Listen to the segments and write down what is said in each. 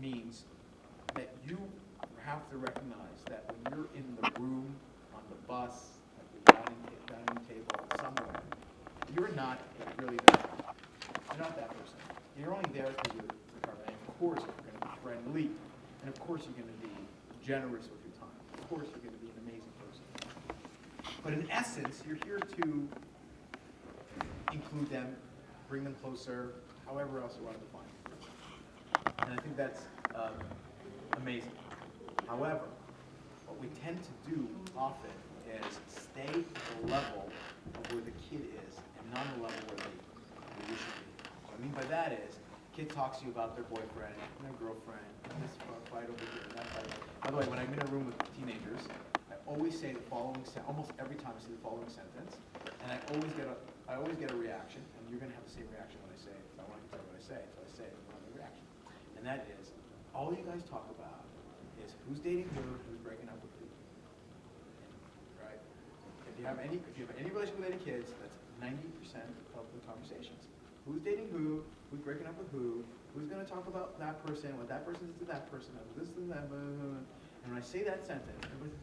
means that you have to recognize that when you're in the room, on the bus, at the dining table, somewhere, you're not really that. You're not that person. You're only there because you're recovered. And of course, you're going to be friendly. And of course, you're going to be generous with your time. Of course, you're going to be an amazing person. But in essence, you're here to include them, bring them closer, however else you want to define it. And I think that's amazing. However, what we tend to do often is stay at the level of where the kid is and not the level where they should be. What I mean by that is, kid talks to you about their boyfriend and their girlfriend, and this fight over here and that fight over there. By the way, when I'm in a room with teenagers, I always say the following almost every time I say the following sentence, and I always get a reaction, and you're going to have the same reaction when I say it. I want you to tell me what I say, so I say it, and I have a reaction. And that is, all you guys talk about is who's dating who's breaking up with who. Right? If you have any relationship with any kids, that's 90% of the conversations. Who's dating who's breaking up with who's going to talk about that person, what that person did to that person, this and that, blah, blah, blah. And when I say that sentence, everybody's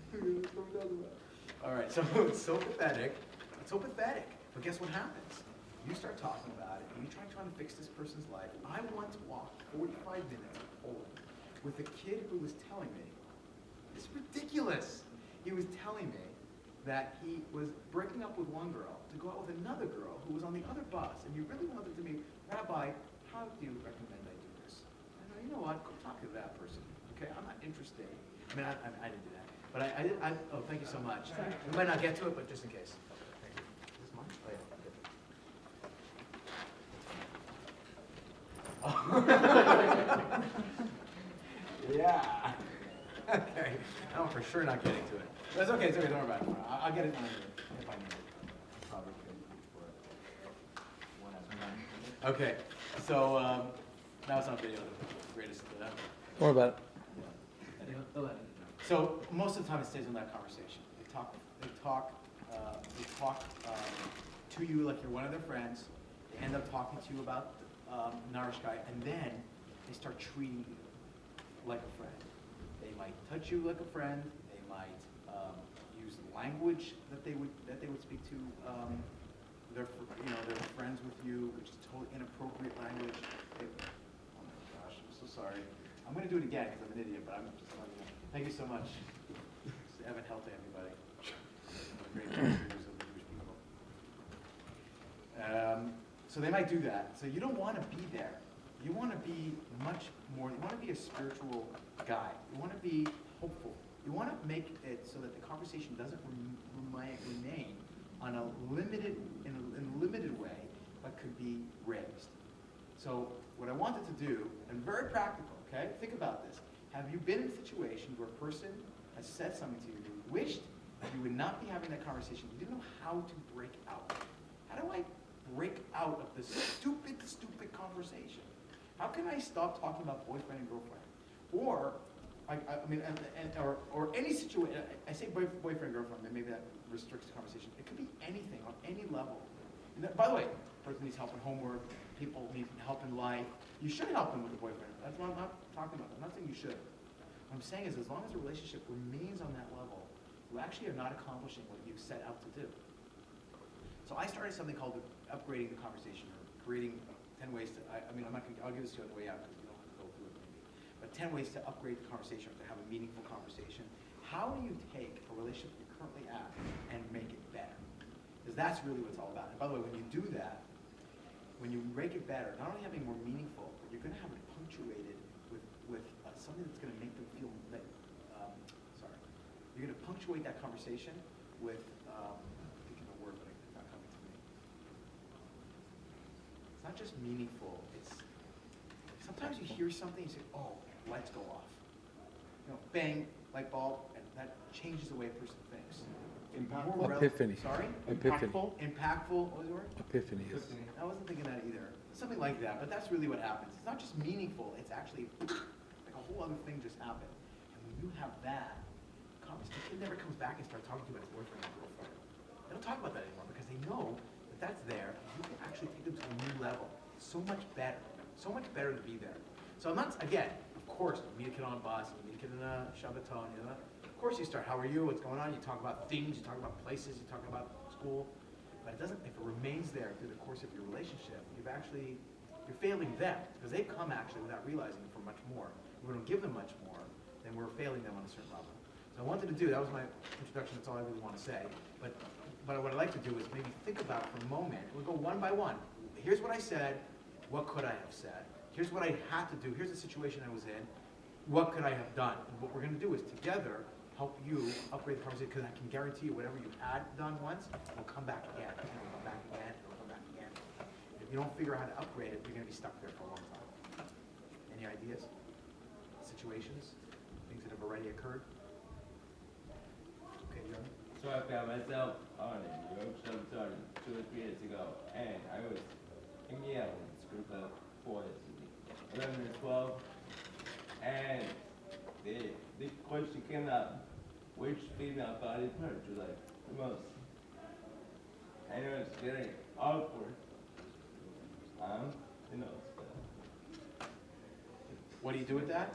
all right, so it's so pathetic. It's so pathetic. But guess what happens? You start talking about it, and you trying to fix this person's life. I once walked 45 minutes in Poland with a kid who was telling me, it's ridiculous. He was telling me that he was breaking up with one girl to go out with another girl who was on the other bus, and he really wanted to be, Rabbi, how do you recommend I do this? I know, you know what, go talk to that person, okay? I'm not interested. I mean, I didn't do that, but oh, thank you so much. We might not get to it, but just in case. Thank you. Is this mine? Oh, yeah. Yeah. Okay. I'm for sure not getting to it. That's okay. It's okay. Don't worry about it. I'll get it when I need it, if I need it. Probably for it. Okay. So now it's on video. The greatest. Don't worry about it. So most of the time it stays in that conversation. They talk to you like you're one of their friends. They end up talking to you about Narishkai, and then they start treating you like a friend. They might touch you like a friend. They might use language that they would speak to their friends with you, which is totally inappropriate language. Oh my gosh, I'm so sorry. I'm going to do it again because I'm an idiot, but I'm just letting you know. Thank you so much. Evan Healthy, everybody. Great pictures of the Jewish people. So they might do that. So you don't want to be there. You want to be much more, you want to be a spiritual guy. You want to be hopeful. You want to make it so that the conversation doesn't remain on a limited, in a limited way, but could be raised. So what I wanted to do, and very practical, okay? Think about this. Have you been in a situation where a person has said something to you, you wished you would not be having that conversation, you didn't know how to break out? How do I break out of this stupid conversation? How can I stop talking about boyfriend and girlfriend? Or, or any situation, I say boyfriend and girlfriend, then maybe that restricts the conversation. It could be anything on any level. And by the way, person needs help in homework, people need help in life. You should help them with a boyfriend. That's what I'm not talking about. I'm not saying you should. What I'm saying is as long as the relationship remains on that level, you actually are not accomplishing what you set out to do. So I started something called upgrading the conversation, or creating 10 ways to, I'll give this to you on the way out because we don't have to go through it maybe. But 10 ways to upgrade the conversation, to have a meaningful conversation. How do you take a relationship you're currently at and make it better? Because that's really what it's all about. And by the way, when you do that, when you make it better, not only having more meaningful, but you're going to have it punctuated with something that's going to make them feel, you're going to punctuate that conversation with, thinking of a word, but it's not coming to me. It's not just meaningful, it's, sometimes you hear something, you say, oh, lights go off. You know, bang, light bulb, and that changes the way a person thinks. Impactful? Epiphany. Sorry? Epiphany. Impactful, what was the word? Epiphany, yes. I wasn't thinking that either. Something like that, but that's really what happens. It's not just meaningful, it's actually like a whole other thing just happened. And when you have that, the kid never comes back and starts talking to you about his boyfriend or girlfriend. They don't talk about that anymore because they know that that's there. You can actually take them to a new level. So much better to be there. So I'm not, again, of course, you meet a kid on a bus, you meet a kid in a Shabbaton, you know, of course you start, how are you, what's going on, you talk about things, you talk about places, you talk about school, but it doesn't, if it remains there through the course of your relationship, you're failing them, because they come actually without realizing for much more. If we don't give them much more, then we're failing them on a certain level. So I wanted to do, that was my introduction, that's all I really want to say, but what I'd like to do is maybe think about for a moment, we'll go one by one. Here's what I said, what could I have said? Here's what I had to do, here's the situation I was in, what could I have done? And what we're gonna do is together help you upgrade the conversation, because I can guarantee you whatever you had done once will come back again, and it'll come back again, and it'll come back again. If you don't figure out how to upgrade it, you're gonna be stuck there for a long time. Any ideas? Situations? Things that have already occurred? Okay, you ready? So I found myself on a New York Shabbaton 2 or 3 years ago, and I was in Yale in this group of 4 11 or 12, and the question came up, which female body part you like the most? And it was getting awkward. You know, What do you do with that?